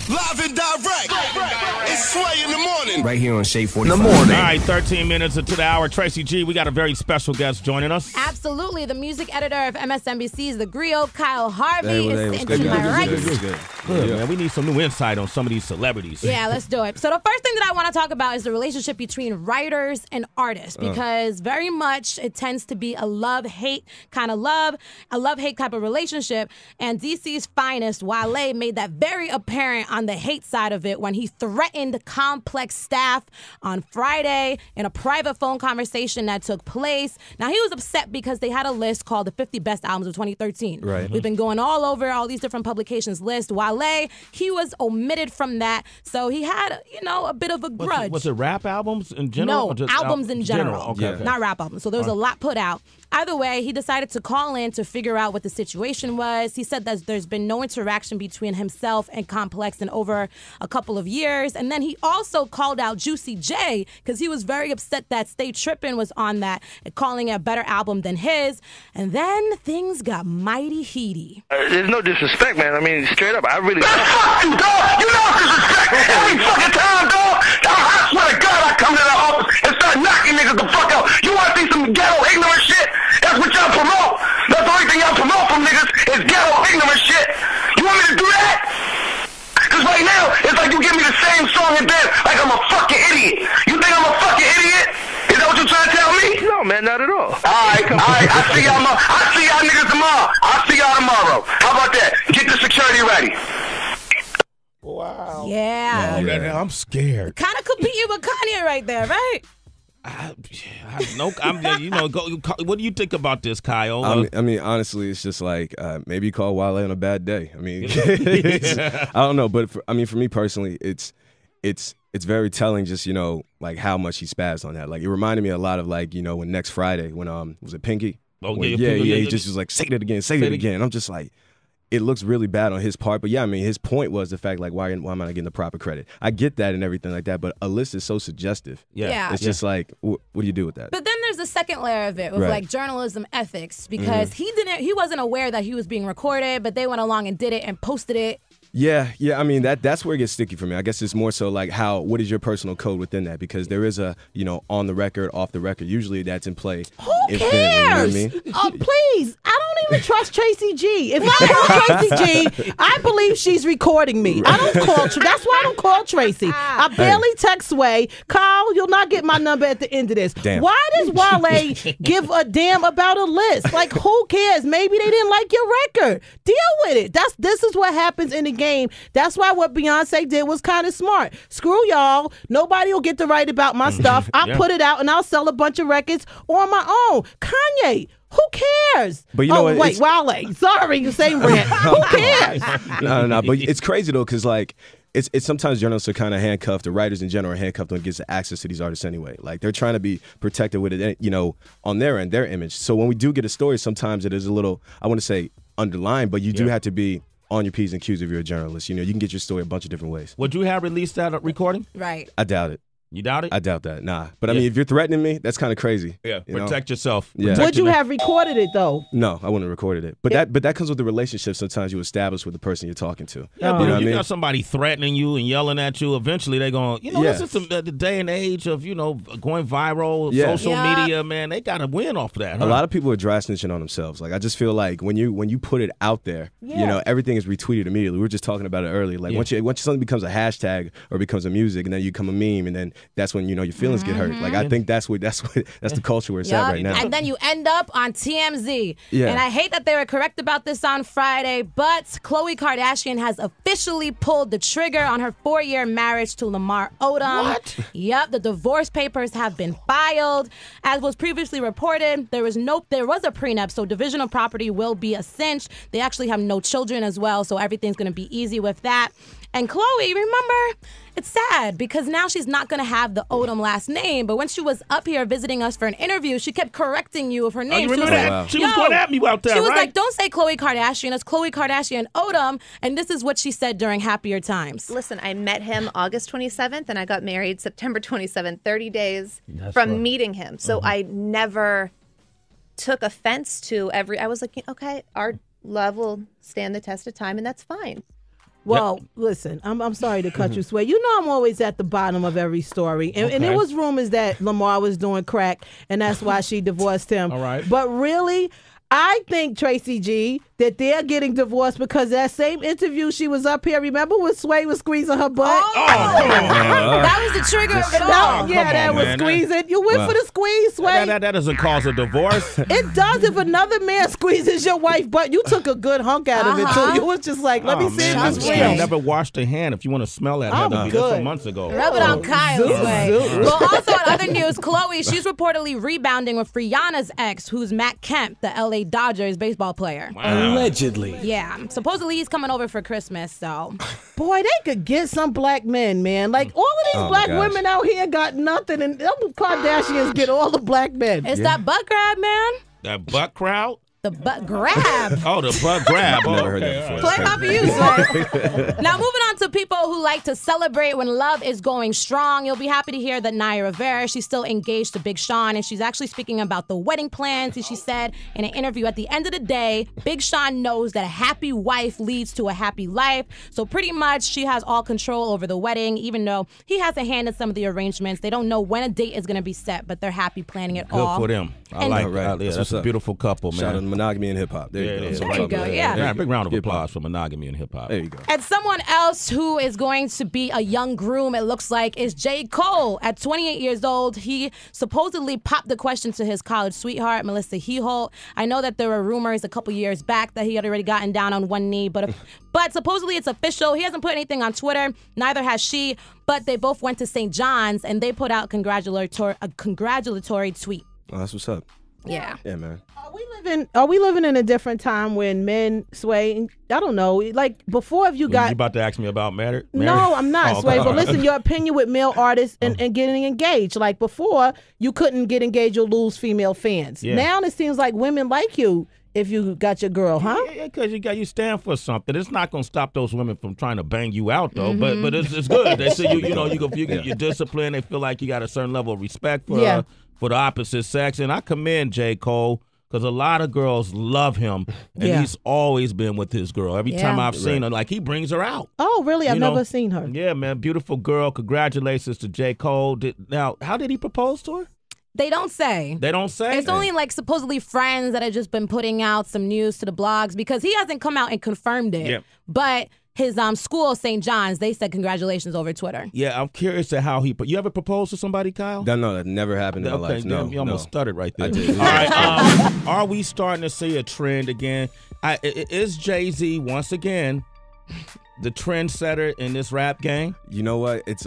Live and direct. It's Sway in the morning. Right here on Shade 45. In the morning. All right, 13 minutes into the hour. Tracy G, we got a very special guest joining us. Absolutely. The music editor of MSNBC is the Grio, Kyle Harvey. Hey, is to my right. Good, man. We need some new insight on some of these celebrities. Yeah, let's do it. So the first thing that I want to talk about is the relationship between writers and artists, because very much it tends to be a love-hate kind of a love-hate type of relationship. And DC's finest, Wale, made that very apparent on the hate side of it when he threatened Complex staff on Friday in a private phone conversation that took place. Now, he was upset because they had a list called the 50 Best Albums of 2013. Right. We've been going all over all these different publications list. Wale, he was omitted from that. So he had, a bit of a grudge. Was it rap albums in general? No, albums in general. Okay. Not rap albums. So there was a lot put out. Either way, he decided to call in to figure out what the situation was. He said that there's been no interaction between himself and Complex in over a couple of years. And then he also called out Juicy J because he was very upset that Stay Trippin' was on that, calling it a better album than his. And then things got mighty heaty. There's no disrespect, man. I mean, straight up, I really... Fuck you, dog! You know disrespect every fucking time, dog! I swear to God, I come to the office and start knocking niggas the fuck out. You want to see some ghetto ignorant shit? That's what y'all promote. That's the only thing y'all promote from niggas is ghetto ignorant shit. You want me to do that? Because right now, it's like you give me the same song and dance like I'm a fucking idiot. You think I'm a fucking idiot? Is that what you're trying to tell me? No, man, not at all. All right. I see y'all niggas tomorrow. I'll see y'all tomorrow. How about that? Get the security ready. Wow. Yeah. I'm scared. Kind of competing with Kanye right there, right? What do you think about this, Kyle? I mean, honestly, it's just like maybe call Wale on a bad day. I mean, I don't know, but for me personally, it's very telling. Just like how much he spazzed on that. Like it reminded me a lot of when next Friday when was it Pinky? Oh when, yeah, he just was like say it again, say it again. I'm just like. It looks really bad on his part, but yeah, I mean, his point was the fact, like, why am I not getting the proper credit? I get that and everything like that, but a list is so suggestive. Yeah. It's just like, what do you do with that? But then there's the second layer of it with like journalism ethics, because he wasn't aware that he was being recorded, but they went along and did it and posted it. Yeah. I mean, that's where it gets sticky for me. I guess it's more so like what is your personal code within that? Because there is a, on the record, off the record. Usually that's in play. Who cares? You know what I mean? Oh, please. I don't even trust Tracy G. If I call Tracy G, I believe she's recording me. I don't call That's why I don't call Tracy. I barely text Sway. Kyle, you'll not get my number at the end of this. Damn. Why does Wale give a damn about a list? Like, who cares? Maybe they didn't like your record. Deal with it. This is what happens in the game. That's why what Beyonce did was kind of smart. Screw y'all. Nobody will get to write about my stuff. I'll put it out and I'll sell a bunch of records on my own. Kanye, who cares? But you know what? Wait, Wale. Sorry, same rant. Who cares? No. But it's crazy though, because like it's sometimes journalists are kind of handcuffed, or writers in general are handcuffed when it gets access to these artists anyway. Like they're trying to be protected with it, on their end, their image. So when we do get a story, sometimes it is a little, I want to say underlined, but you do have to be on your P's and Q's if you're a journalist. You can get your story a bunch of different ways. Would you have released that recording? Right. I doubt it. You doubt it? I doubt that. Nah. But I mean, if you're threatening me, that's kind of crazy. Yeah. Protect yourself. Yeah. Would you have recorded it though? No, I wouldn't have recorded it. But that comes with the relationship sometimes you establish with the person you're talking to. Yeah, but you know if you what I mean? got somebody threatening you and yelling at you, eventually they're going, this is the day and age of, going viral, social media, man. They got to win off of that. Huh? A lot of people are dry snitching on themselves. Like, I just feel like when you put it out there, everything is retweeted immediately. We were just talking about it earlier. Like, once something becomes a hashtag or becomes a music, and then you become a meme, and then that's when, your feelings get hurt. Like, I think that's the culture where it's at right now. And then you end up on TMZ. Yeah. And I hate that they were correct about this on Friday, but Khloe Kardashian has officially pulled the trigger on her 4-year marriage to Lamar Odom. What? Yep, the divorce papers have been filed. As was previously reported, there was a prenup, so division of property will be a cinch. They actually have no children as well, so everything's going to be easy with that. And Khloe, remember, it's sad because now she's not going to have the Odom last name. But when she was up here visiting us for an interview, she kept correcting you of her name. You remember that? Wow. She was going at me out there, She was right? like, don't say Khloe Kardashian. It's Khloe Kardashian Odom. And this is what she said during Happier Times. Listen, I met him August 27th and I got married September 27th, 30 days from meeting him. So I never took offense to I was like, okay, our love will stand the test of time and that's fine. Well, listen, I'm sorry to cut you, Sway. You know I'm always at the bottom of every story. And it was rumors that Lamar was doing crack, and that's why she divorced him. All right. But really, I think, Tracy G, that they're getting divorced because that same interview she was up here, remember when Sway was squeezing her butt? That was the trigger of it all. That was squeezing. You went for the squeeze, Sway. That doesn't cause a divorce. It does if another man squeezes your wife, but you took a good hunk out of it, too. You was just like, let me see if it's real. I never washed a hand. If you want to smell that, that's from months ago. Rub it on Kyle's way. Well, also in other news, Khloe, she's reportedly rebounding with Rihanna's ex, who's Matt Kemp, the L.A. Dodgers baseball player. Wow. Allegedly. Yeah. Supposedly he's coming over for Christmas, so. Boy, they could get some black men, man. Like, all of these black women out here got nothing, and them Kardashians get all the black men. It's that butt grab, man. That butt crowd? The butt grab. Oh, the butt grab. Never heard that before. Play copy you, Sway. Now, moving on to people who like to celebrate when love is going strong. You'll be happy to hear that Naya Rivera, she's still engaged to Big Sean, and she's actually speaking about the wedding plans. And she said in an interview, at the end of the day, Big Sean knows that a happy wife leads to a happy life. So pretty much she has all control over the wedding, even though he has a hand in some of the arrangements. They don't know when a date is going to be set, but they're happy planning it all. Good for them. I And- like Right. that. That's a beautiful couple, man. Shout out to monogamy and hip hop. There you go. That's what I'm There you talking go, about. yeah. Big round of applause for monogamy and hip hop. There you go. And someone else who is going to be a young groom, it looks like, is J. Cole. At 28 years old, he supposedly popped the question to his college sweetheart, Melissa He-Holt. I know that there were rumors a couple years back that he had already gotten down on one knee, but supposedly it's official. He hasn't put anything on Twitter. Neither has she. But they both went to St. John's, and they put out a congratulatory tweet. Oh, that's what's up. Yeah. Yeah, man. Are we living in a different time when men, Sway, I don't know, like before if you got... You about to ask me about marriage? No, I'm not, Oh, Sway, okay. but listen, your opinion with male artists and getting engaged. Like before, you couldn't get engaged, you'll lose female fans. Yeah. Now it seems like women like you if you got your girl, huh? Yeah, because you stand for something. It's not going to stop those women from trying to bang you out, though. But it's good. They say you're disciplined. They feel like you got a certain level of respect for the opposite sex. And I commend J. Cole, because a lot of girls love him, and he's always been with his girl. Every time I've seen her, like, he brings her out. Oh, really? I've never seen her. Yeah, man, beautiful girl. Congratulations to J. Cole. Now, how did he propose to her? They don't say. They don't say? It's only like supposedly friends that have just been putting out some news to the blogs because he hasn't come out and confirmed it. Yeah. But his school, St. John's, they said congratulations over Twitter. Yeah, I'm curious to how you ever proposed to somebody, Kyle? No, that never happened in my life. No, You almost stuttered right there. I did. All right, are we starting to see a trend again? Is Jay-Z once again the trendsetter in this rap game? You know what? It's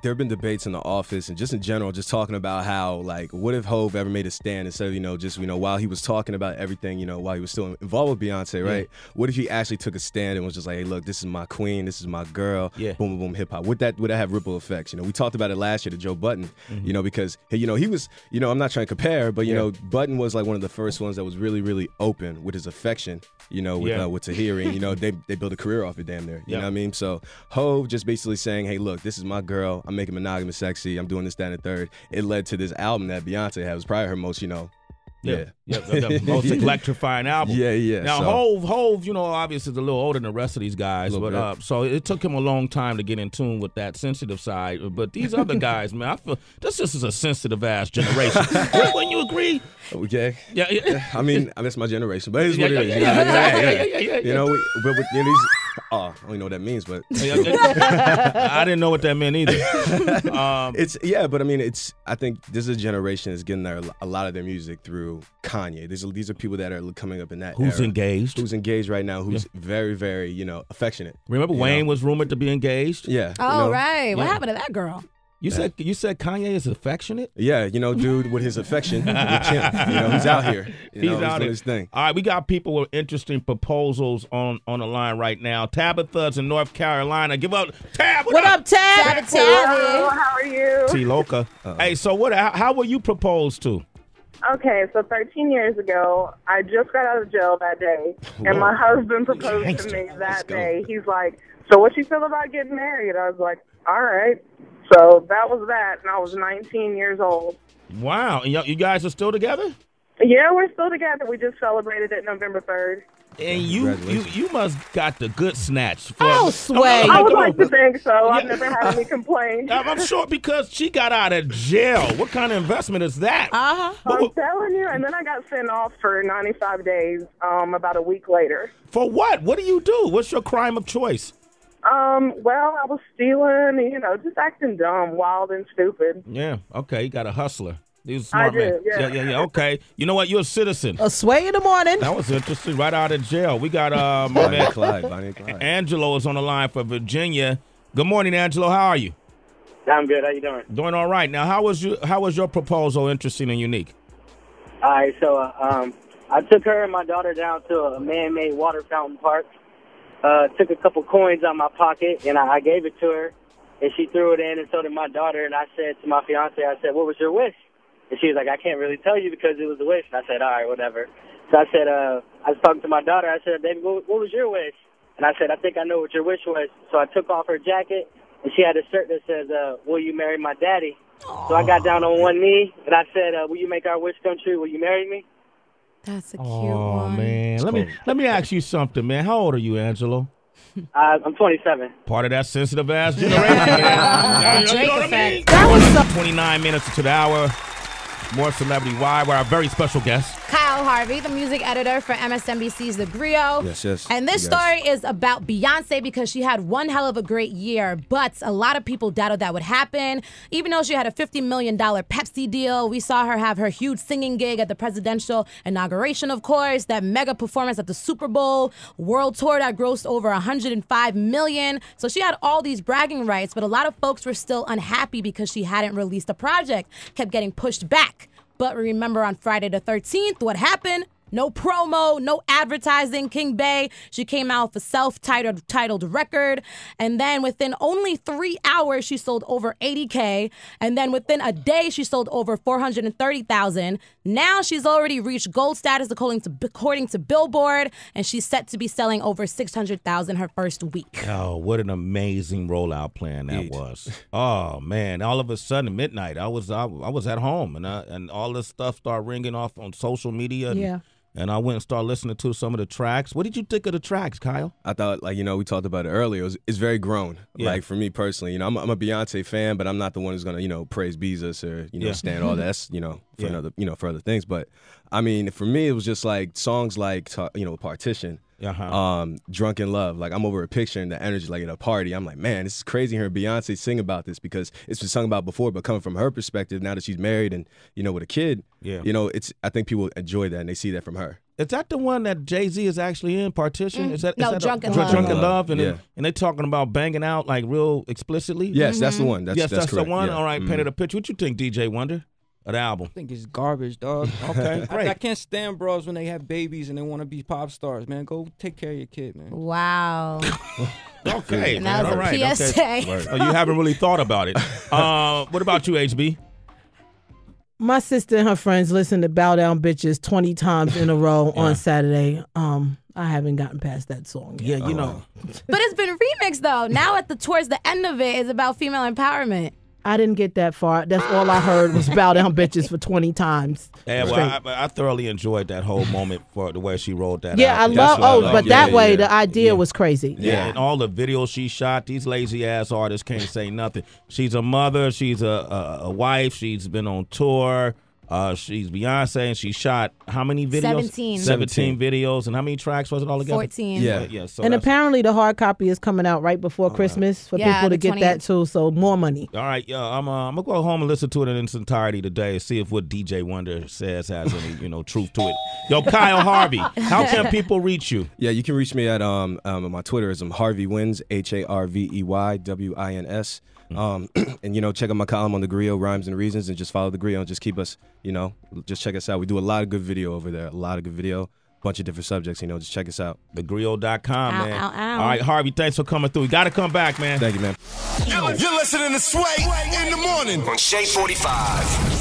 there have been debates in the office and just in general, just talking about how, like, what if Hov ever made a stand instead of, just, while he was talking about everything, while he was still involved with Beyonce, right? Yeah. What if he actually took a stand and was just like, hey, look, this is my queen, this is my girl, boom, boom, boom, hip hop. Would that have ripple effects? We talked about it last year to Joe Budden, because, he was, I'm not trying to compare, but, Budden was like one of the first ones that was really, really open with his affection, with Tahiri. They built a career off it damn near. You know what I mean? So Hov just basically saying, hey, look, this is my girl. I'm making monogamous sexy. I'm doing this, that, and the third. It led to this album that Beyonce had. It was probably her most, the most electrifying album. Yeah. Now, so. Hov, obviously is a little older than the rest of these guys, but so it took him a long time to get in tune with that sensitive side. But these other guys, man, I feel this is a sensitive ass generation. Wouldn't you agree? Okay. Yeah. I mean, that's my generation, but it's what it is. These. Oh, I don't know what that means, but I didn't know what that meant either. But I mean, I think this is a generation that's getting a lot of their music through Kanye. These are people that are coming up in that Who's era. Who's engaged right now, who's very, very, affectionate. Remember Wayne was rumored to be engaged? Yeah. Oh, right. What happened to that girl? You said Kanye is affectionate? Yeah, dude with his affection, with Kim, he's out here. He's doing his thing. All right, we got people with interesting proposals on the line right now. Tabitha's in North Carolina. Give up, Tab. What up, Tab? Hello, how are you? T-Loca. Hey, so how were you proposed to? Okay, so 13 years ago, I just got out of jail that day, and my husband proposed to me that day. He's like, so what you feel about getting married? I was like, all right. So that was that, and I was 19 years old. Wow. And you guys are still together? Yeah, we're still together. We just celebrated it November 3rd. And you must got the good snatch. Sway. I would like to think so. I've never had any complaints. I'm sure because she got out of jail. What kind of investment is that? I'm telling you. And then I got sent off for 95 days about a week later. For what? What do you do? What's your crime of choice? Well, I was stealing, just acting dumb, wild and stupid. Yeah, okay. You got a hustler. He's a I smart man. did, yeah. Okay. You know what? You're a citizen. A Sway in the morning. That was interesting. Right out of jail. We got my man Clyde. Angelo is on the line for Virginia. Good morning, Angelo. How are you? I'm good. How you doing? Doing all right. Now, how was your proposal interesting and unique? All right. So I took her and my daughter down to a man-made water fountain park. Took a couple coins out of my pocket, and I gave it to her, and she threw it in, and so did my daughter. And I said to my fiance, I said, "What was your wish?" And she was like, "I can't really tell you because it was a wish." And I said, "All right, whatever." So I said, I was talking to my daughter. I said, "Baby, what was your wish?" And I said, "I think I know what your wish was." So I took off her jacket, and she had a shirt that says, "Will you marry my daddy?" Aww. So I got down on one knee, and I said, "Will you make our wish come true? Will you marry me?" That's a cute one. Oh, man. Let me ask you something, man. How old are you, Angelo? I'm 27. Part of that sensitive-ass generation, man. You know what I mean? That was 29 minutes to the hour. More Celebrity Wire, where our very special guest, Kyle Harvey, the music editor for MSNBC's The Grio. Yes. And this story is about Beyonce because she had one hell of a great year, but a lot of people doubted that would happen. Even though she had a $50 million Pepsi deal, we saw her have her huge singing gig at the presidential inauguration, of course, that mega performance at the Super Bowl, world tour that grossed over $105 million. So she had all these bragging rights, but a lot of folks were still unhappy because she hadn't released a project, kept getting pushed back. But remember on Friday the 13th, what happened? No promo, no advertising. King Bay, she came out with a self-titled record. And then within only 3 hours, she sold over 80K. And then within a day, she sold over 430,000. Now she's already reached gold status according to Billboard. And she's set to be selling over 600,000 her first week. Oh, what an amazing rollout plan that was. Oh, man. All of a sudden, at midnight, I was at home. And all this stuff started ringing off on social media. And I went and started listening to some of the tracks. What did you think of the tracks, Kyle? I thought, we talked about it earlier. It's very grown. Yeah. Like, for me personally, I'm a Beyonce fan, but I'm not the one who's going to, praise Beezus or, stand all that. That's, for another, for other things. But, I mean, for me, it was just like songs like, Partition. Drunk in Love. Like, I'm over a picture and the energy, like, at a party. I'm like, man, this is crazy hearing Beyonce sing about this because it's been sung about before, but coming from her perspective, now that she's married and, with a kid, I think people enjoy that and they see that from her. Is that the one that Jay-Z is actually in, Partition? Is that Drunk in Love. Drunk in Love, and they're talking about banging out, like, real explicitly? Yes, that's the one. That's the correct. one? Yeah. All right, painted a picture. What you think, DJ Wonder? Of the album? I think it's garbage, dog. Okay, great. I can't stand bros when they have babies and they want to be pop stars, man. Go take care of your kid, man. Wow. Okay, and man. that was a PSA. Okay. Oh, you haven't really thought about it. What about you, HB? My sister and her friends listened to Bow Down Bitches 20 times in a row on Saturday. I haven't gotten past that song yet. Yeah, you know. But it's been remixed, though. Now towards the end of it is about female empowerment. I didn't get that far. That's all I heard was Bow Down Bitches for 20 times. Yeah, well, I thoroughly enjoyed that whole moment for the way she rolled that out. I love, but that way the idea was crazy. Yeah, and all the videos she shot, these lazy-ass artists can't say nothing. She's a mother, she's a wife, she's been on tour. She's Beyonce, and she shot how many videos? 17 videos. And how many tracks was it all together? 14. Yeah. So and apparently the hard copy is coming out right before Christmas for people to get that too, so more money. All right, I'm going to go home and listen to it in its entirety today and see if what DJ Wonder says has any, truth to it. Yo, Kyle Harvey, how can people reach you? Yeah, you can reach me at my Twitter is Harvey Wins, HarveyWins. And check out my column on the Grio, Rhymes and Reasons, and just follow the Grio and just keep us, just check us out. We do a lot of good video over there, bunch of different subjects, just check us out. TheGrio.com, man. Ow. All right, Harvey, thanks for coming through. You got to come back, man. Thank you, man. You're listening to Sway in the morning on Shade 45.